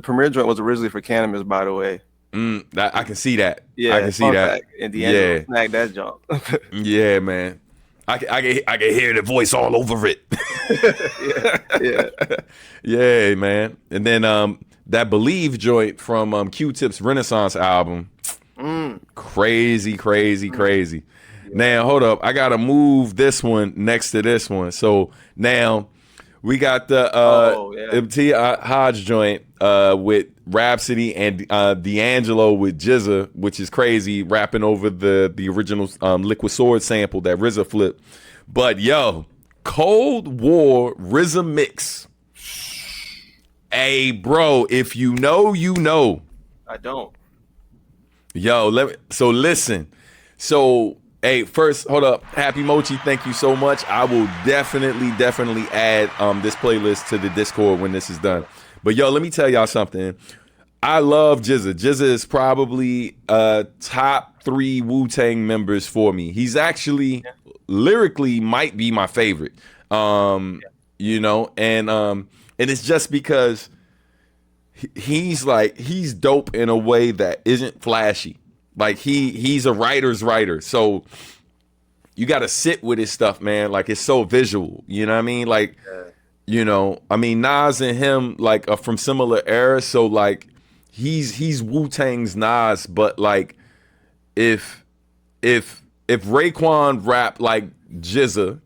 Premier joint was originally for Cannabis, by the way. I can see that. Yeah, I can see that. And D'Angelo snagged that jump. Yeah, man. I can hear the voice all over it. Yeah, man. And then that Believe joint from Q-Tip's Renaissance album. Crazy. Yeah. Now, hold up. I got to move this one next to this one. So now We got the MT Hodge joint with Rhapsody and D'Angelo with Jizza, which is crazy, rapping over the original Liquid Sword sample that RZA flipped. But yo, Cold War RZA mix. Hey, bro, if you know, you know. I don't. Yo, listen. So, hey, first, hold up. Happy Mochi, thank you so much. I will definitely add this playlist to the Discord when this is done. But yo, let me tell y'all something. I love Jizza. Jizza is probably top 3 Wu-Tang members for me. He's actually lyrically might be my favorite. You know, and it's just because he's dope in a way that isn't flashy. Like he's a writer's writer. So you got to sit with his stuff, man. Like it's so visual, you know what I mean? Like, you know, I mean, Nas and him like are from similar eras. So like he's Wu-Tang's Nas, but like if Raekwon rap like Jizza,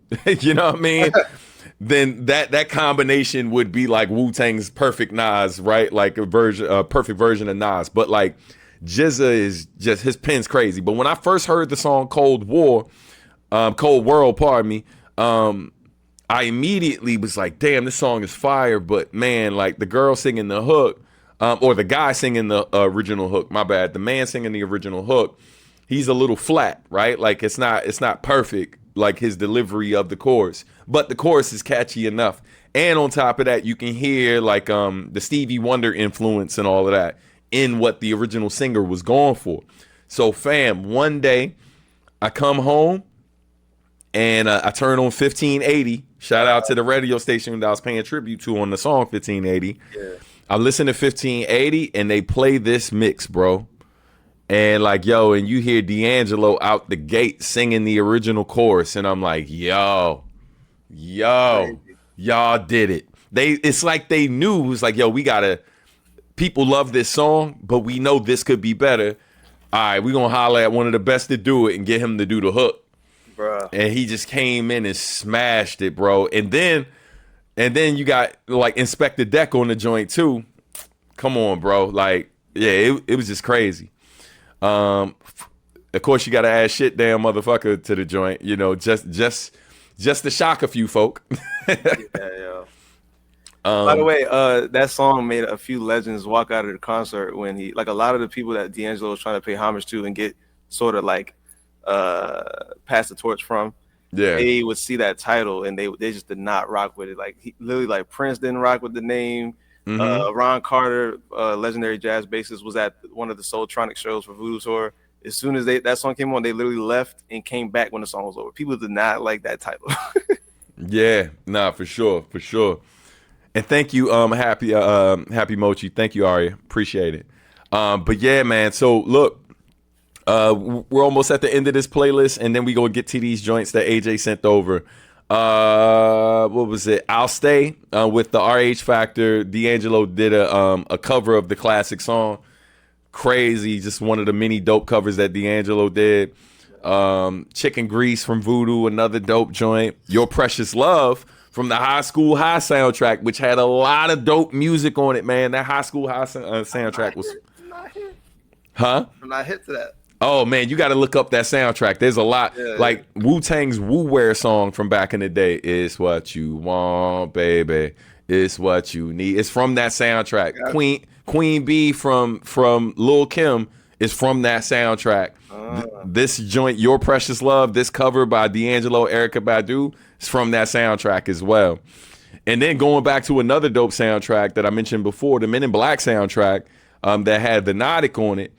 you know what I mean? Then that combination would be like Wu-Tang's perfect Nas, right? Like a perfect version of Nas. But like Jizza is just, his pen's crazy. But when I first heard the song Cold World, pardon me, I immediately was like, damn, this song is fire. But man, like the girl singing the hook, or the guy singing the original hook, my bad. The man singing the original hook, he's a little flat, right? Like it's not perfect, like his delivery of the chorus, but the chorus is catchy enough. And on top of that, you can hear like the Stevie Wonder influence and all of that in what the original singer was going for. So fam, one day I come home and I turn on 1580. Shout out to the radio station that I was paying tribute to on the song 1580. Yeah. I listen to 1580 and they play this mix, bro. And like, yo, and you hear D'Angelo out the gate singing the original chorus. And I'm like, y'all did it. It's like they knew. It was like, yo, people love this song, but we know this could be better. All right, we're going to holler at one of the best to do it and get him to do the hook. Bruh. And he just came in and smashed it, bro. And then you got like Inspector Deck on the joint too. Come on, bro. Like, yeah, it was just crazy. Of course, you got to add shit damn motherfucker to the joint, you know, just to shock a few folk. Yeah. By the way, that song made a few legends walk out of the concert when he, like a lot of the people that D'Angelo was trying to pay homage to and get sort of like pass the torch from. Yeah, they would see that title and they just did not rock with it. Like he literally, like Prince didn't rock with the name. Mm-hmm. Ron Carter, legendary jazz bassist, was at one of the Soultronic shows for Voodoo Tour. As soon as that song came on, they literally left and came back when the song was over. People did not like that title. Yeah, nah, for sure. And thank you, Happy Mochi. Thank you, Arya. Appreciate it. But yeah, man. So look, we're almost at the end of this playlist, and then we go get to these joints that AJ sent over. What was it? I'll Stay with the RH Factor. D'Angelo did a cover of the classic song. Crazy, just one of the many dope covers that D'Angelo did. Chicken Grease from Voodoo, another dope joint. Your Precious Love from the High School High soundtrack, which had a lot of dope music on it, man. That High School High soundtrack was... Huh? I'm not hip to that. Oh, man, you got to look up that soundtrack. There's a lot. Yeah, like Wu-Tang's Wu-Wear song from back in the day. It's what you want, baby. It's what you need. It's from that soundtrack. Yeah. Queen Bee from Lil' Kim is from that soundtrack. This joint, Your Precious Love, this cover by D'Angelo, Erykah Badu, is from that soundtrack as well. And then going back to another dope soundtrack that I mentioned before, the Men in Black soundtrack that had the Nautic on it.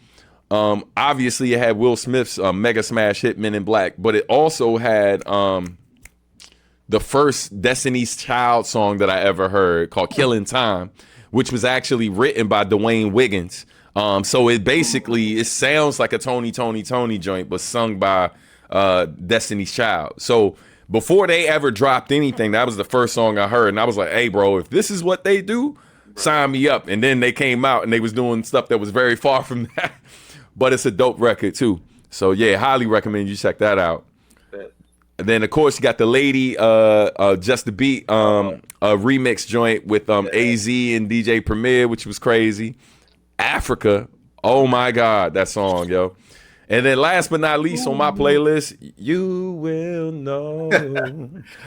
Obviously, it had Will Smith's mega smash hit Men in Black, but it also had the first Destiny's Child song that I ever heard called Killing Time, which was actually written by Dwayne Wiggins. So it sounds like a Tony joint, but sung by Destiny's Child. So before they ever dropped anything, that was the first song I heard. And I was like, hey, bro, if this is what they do, sign me up. And then they came out and they was doing stuff that was very far from that. But it's a dope record too. So yeah, highly recommend you check that out. And then of course you got the lady, just the beat, a remix joint with AZ and DJ Premier, which was crazy. Africa, oh my God, that song, yo. And then last but not least on my playlist, You Will Know.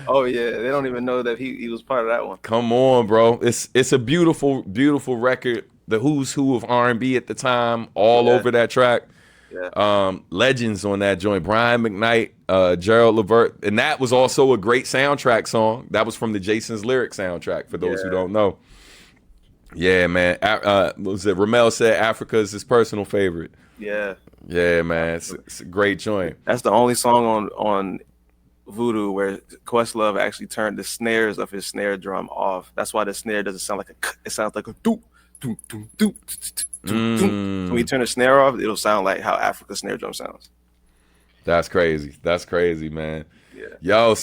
Oh yeah, they don't even know that he was part of that one. Come on, bro. It's a beautiful, beautiful record. The who's who of R&B at the time, all Yeah, over that track. yeah, Legends on that joint. Brian McKnight, Gerald Levert. And that was also a great soundtrack song. That was from the Jason's Lyric soundtrack, for those who yeah, don't know. Yeah, man. What was it? Ramel said Africa is his personal favorite. yeah. Yeah, man. It's a great joint. That's the only song on Voodoo where Questlove actually turned the snares of his snare drum off. That's why the snare doesn't sound like a. It sounds like a doo doo doo doo doo doo. When you turn the snare off, it'll sound like how Africa's snare drum sounds. That's crazy. That's crazy, man. Yeah. Yo,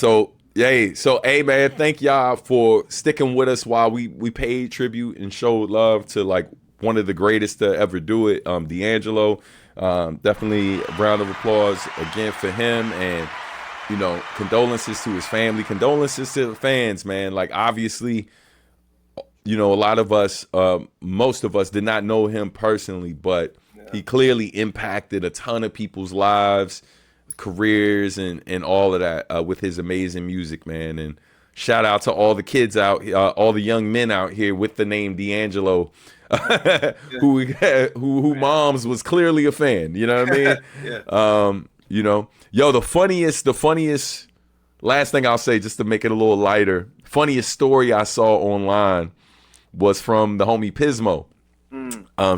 hey man, thank y'all for sticking with us while we paid tribute and showed love to like one of the greatest to ever do it, D'Angelo. Definitely a round of applause again for him, and condolences to his family, condolences to the fans, man. Like obviously, a lot of us, most of us did not know him personally, but he clearly impacted a ton of people's lives, careers, and all of that with his amazing music, man. And shout out to all the kids out, all the young men out here with the name D'Angelo, who moms was clearly a fan. You know what I mean? Yeah. The funniest. Last thing I'll say, just to make it a little lighter, funniest story I saw online was from the homie Pismo.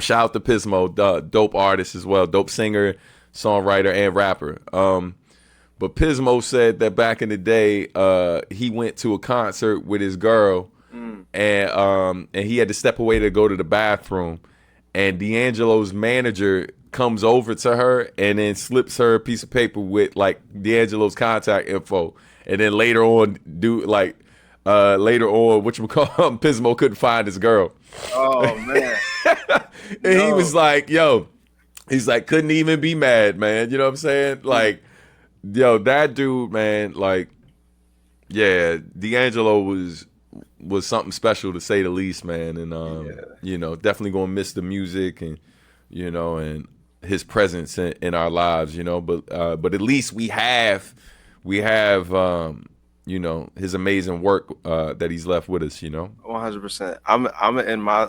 Shout out to Pismo, dope artist as well, dope singer, songwriter, and rapper. But Pismo said that back in the day, he went to a concert with his girl, and he had to step away to go to the bathroom. And D'Angelo's manager comes over to her and then slips her a piece of paper with like D'Angelo's contact info. And then later on, Pismo couldn't find his girl. Oh man. And he was like, he's like, couldn't even be mad, man. You know what I'm saying? Like, that dude, man, like, yeah, D'Angelo was something special to say the least, man. And definitely gonna miss the music and and his presence in our lives, but at least we have his amazing work that he's left with us, 100%. I'm in my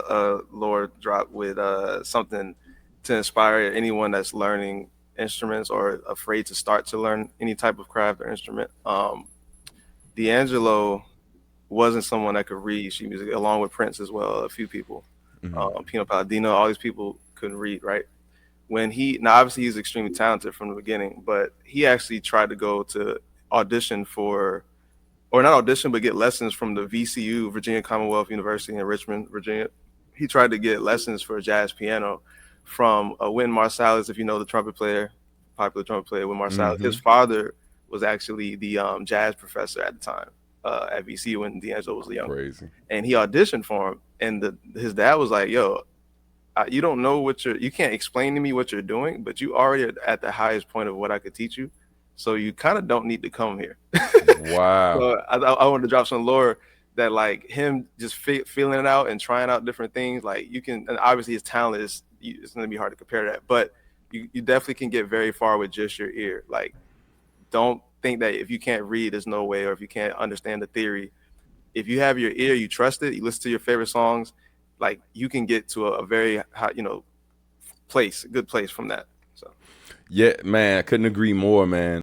lore drop with something to inspire anyone that's learning instruments or afraid to start to learn any type of craft or instrument. D'Angelo wasn't someone that could read sheet music, along with Prince as well. A few people, Pino Palladino, all these people couldn't read, right? Now obviously he's extremely talented from the beginning, but he actually tried to go to audition for, or not audition, but get lessons from the VCU, Virginia Commonwealth University in Richmond, Virginia. He tried to get lessons for jazz piano from Wynton Marsalis, if you know the trumpet player, popular trumpet player, Wynton Marsalis. His father was actually the jazz professor at the time at VCU when D'Angelo was young. Crazy. And he auditioned for him, and his dad was like, "Yo, you don't know you can't explain to me what you're doing, but you already are at the highest point of what I could teach you. So you kind of don't need to come here." Wow. So I wanted to drop some lore that like him just feeling it out and trying out different things. Like you can, and obviously his talent it's going to be hard to compare that, but you definitely can get very far with just your ear. Like, don't think that if you can't read, there's no way, or if you can't understand the theory, if you have your ear, you trust it, you listen to your favorite songs, like you can get to a very high, good place from that. So Yeah, man, I couldn't agree more, man.